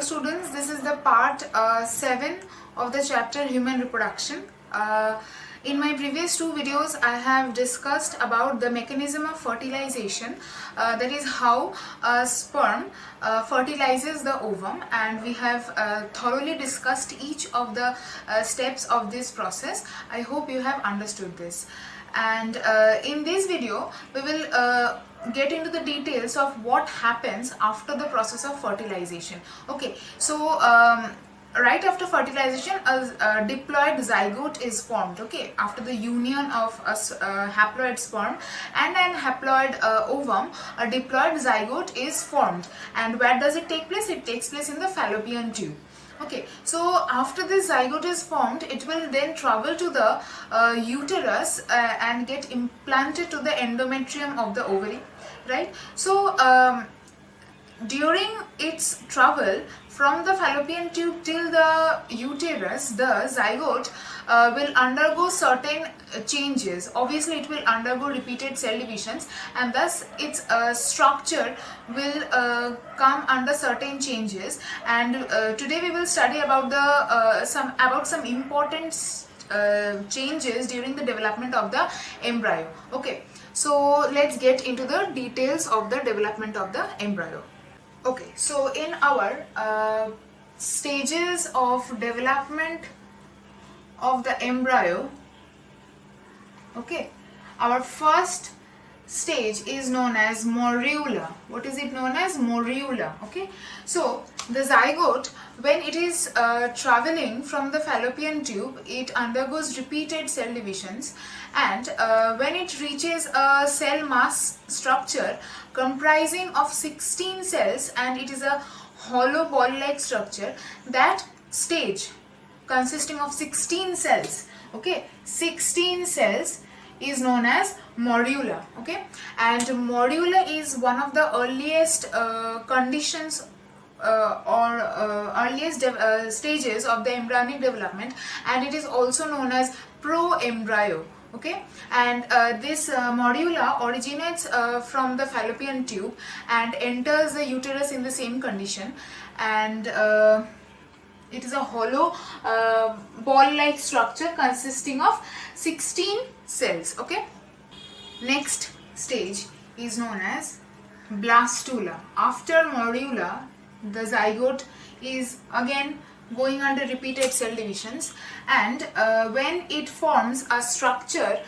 students, this is the part 7 of the chapter Human Reproduction. In my previous two videos, I have discussed about the mechanism of fertilization, that is how a sperm fertilizes the ovum, and we have thoroughly discussed each of the steps of this process. I hope you have understood this. And in this video, we will get into the details of what happens after the process of fertilization. Okay, so right after fertilization, a diploid zygote is formed. Okay, after the union of a haploid sperm and an haploid ovum, a diploid zygote is formed. And where does it take place? It takes place in the fallopian tube. Okay, so after this zygote is formed, it will then travel to the uterus and get implanted to the endometrium of the ovary, right? So during its travel from the fallopian tube till the uterus, the zygote will undergo certain changes. Obviously, it will undergo repeated cell divisions, and thus its structure will come under certain changes. And today we will study about the some important changes during the development of the embryo. Okay, so let's get into the details of the development of the embryo. Okay, so in our stages of development of the embryo, okay, our first stage is known as morula. What is it known as? Morula. Okay, so the zygote, when it is traveling from the fallopian tube, it undergoes repeated cell divisions, and when it reaches a cell mass structure comprising of 16 cells, and it is a hollow ball-like structure, that stage consisting of 16 cells, okay, 16 cells is known as morula. Okay, and morula is one of the earliest conditions or earliest stages of the embryonic development, and it is also known as pro-embryo. Okay, and this morula originates from the fallopian tube and enters the uterus in the same condition, and it is a hollow ball-like structure consisting of 16 cells. Okay, next stage is known as blastula. After morula, the zygote is again going under repeated cell divisions, and when it forms a structure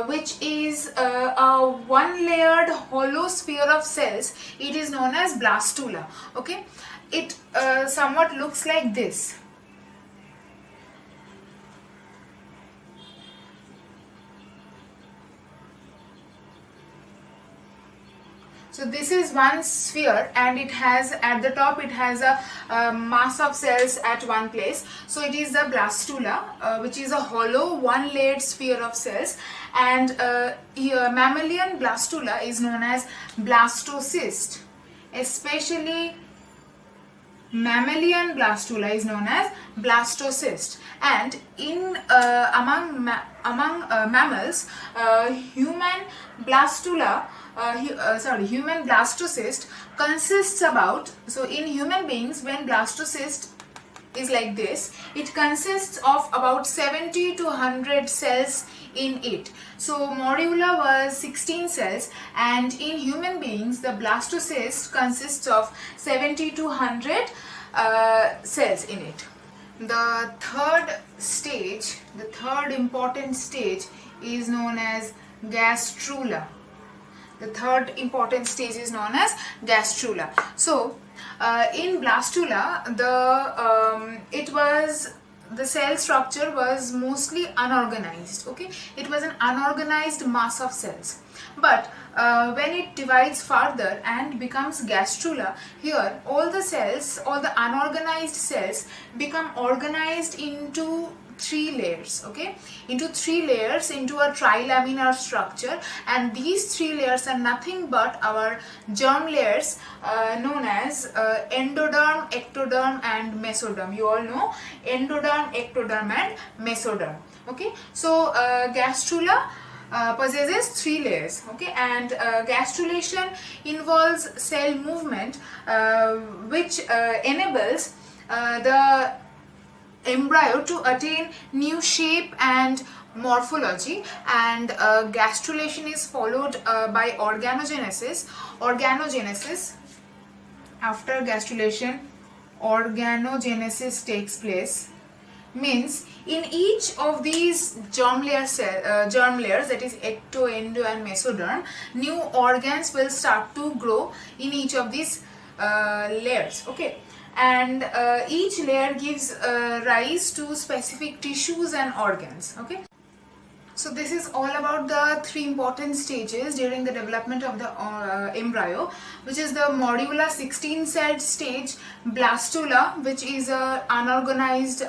which is a one-layered hollow sphere of cells, it is known as blastula. Okay, it somewhat looks like this. So this is one sphere, and it has at the top, it has a mass of cells at one place. So it is the blastula, which is a hollow one-layered sphere of cells, and here mammalian blastula is known as blastocyst. Especially mammalian blastula is known as blastocyst, and in among mammals, human blastula human blastocyst consists about, so in human beings, when blastocyst is like this, it consists of about 70 to 100 cells in it. So morula was 16 cells, and in human beings the blastocyst consists of 70 to 100 cells in it. The third stage, the third important stage, is known as gastrula. The third important stage is known as gastrula. So in blastula, the cell structure was mostly unorganized. Okay, it was an unorganized mass of cells, but when it divides further and becomes gastrula, here all the cells, all the unorganized cells, become organized into 3 layers. Okay, into 3 layers, into a trilaminar structure, and these 3 layers are nothing but our germ layers known as endoderm, ectoderm and mesoderm. You all know endoderm, ectoderm and mesoderm. Okay, so gastrula possesses 3 layers, okay, and gastrulation involves cell movement which enables the embryo to attain new shape and morphology, and gastrulation is followed by organogenesis. After gastrulation, organogenesis takes place, means in each of these germ layers, that is ecto, endo and mesoderm, new organs will start to grow in each of these layers, okay, and each layer gives rise to specific tissues and organs, okay. So this is all about the 3 important stages during the development of the embryo, which is the morula 16-celled stage, blastula, which is a unorganized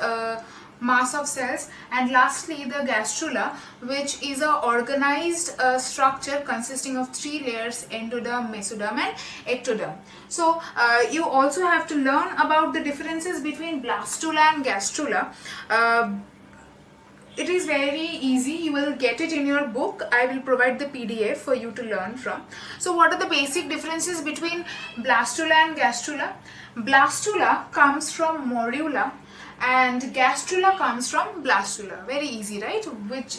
mass of cells, and lastly the gastrula, which is a organized structure consisting of 3 layers, endoderm, mesoderm and ectoderm. So you also have to learn about the differences between blastula and gastrula. It is very easy, you will get it in your book. I will provide the PDF for you to learn from. So what are the basic differences between blastula and gastrula? Blastula comes from morula and gastrula comes from blastula. Very easy, right? Which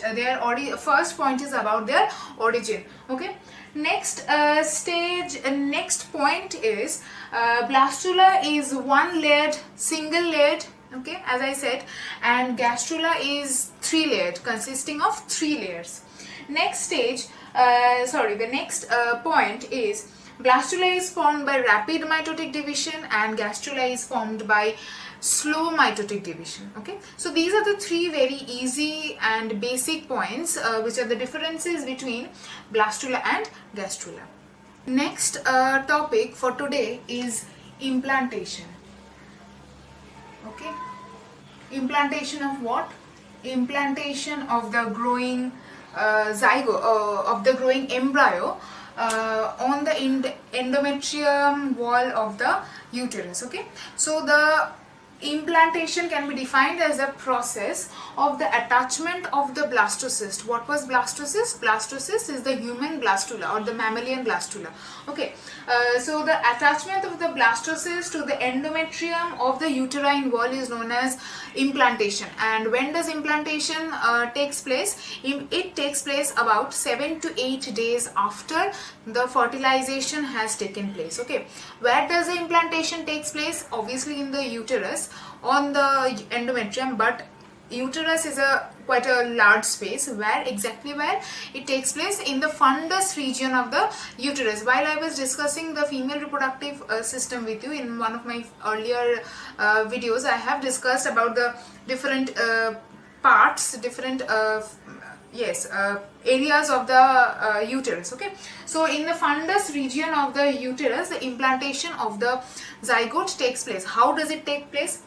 first point is about their origin, okay. Next next point is blastula is one layered, single layered, okay, as I said, and gastrula is 3 layered, consisting of 3 layers. Next the next point is blastula is formed by rapid mitotic division and gastrula is formed by slow mitotic division, okay. So these are the 3 very easy and basic points which are the differences between blastula and gastrula. Next topic for today is implantation. Okay, implantation of what? Implantation of the growing zygote, of the growing embryo on the endometrium wall of the uterus, okay. So the implantation can be defined as a process of the attachment of the blastocyst. What was blastocyst? Blastocyst is the human blastula or the mammalian blastula, okay. So the attachment of the blastocyst to the endometrium of the uterine wall is known as implantation. And when does implantation takes place? It takes place about 7 to 8 days after the fertilization has taken place, okay. Where does the implantation takes place? Obviously in the uterus, on the endometrium, but uterus is quite a large space. Where exactly where it takes place? In the fundus region of the uterus. While I was discussing the female reproductive system with you in one of my earlier videos, I have discussed about the different parts, different areas of the uterus, okay. So in the fundus region of the uterus, the implantation of the zygote takes place. How does it take place?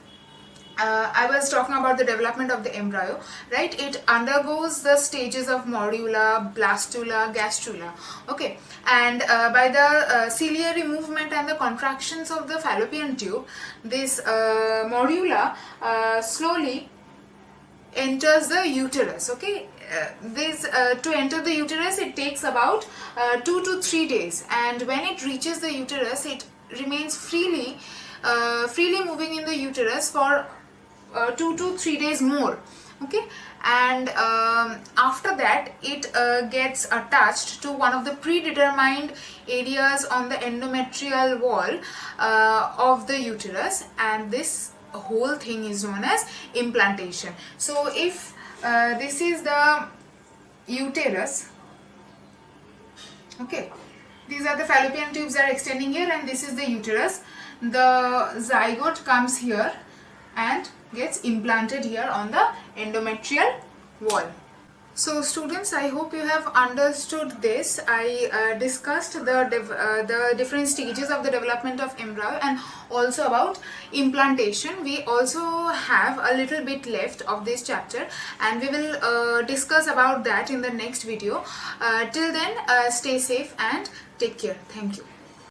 I was talking about the development of the embryo, right? It undergoes the stages of morula, blastula, gastrula, okay, and by the ciliary movement and the contractions of the fallopian tube, this morula slowly enters the uterus, okay. To enter the uterus, it takes about 2 to 3 days, and when it reaches the uterus, it remains freely moving in the uterus for 2 to 3 days more, okay. And after that, it gets attached to one of the predetermined areas on the endometrial wall of the uterus, and this whole thing is known as implantation. So if this is the uterus, okay, these are the fallopian tubes are extending here, and this is the uterus. The zygote comes here and gets implanted here on the endometrial wall. So students, I hope you have understood this. I discussed the different stages of the development of embryo and also about implantation. We also have a little bit left of this chapter, and we will discuss about that in the next video. Till then, stay safe and take care. Thank you.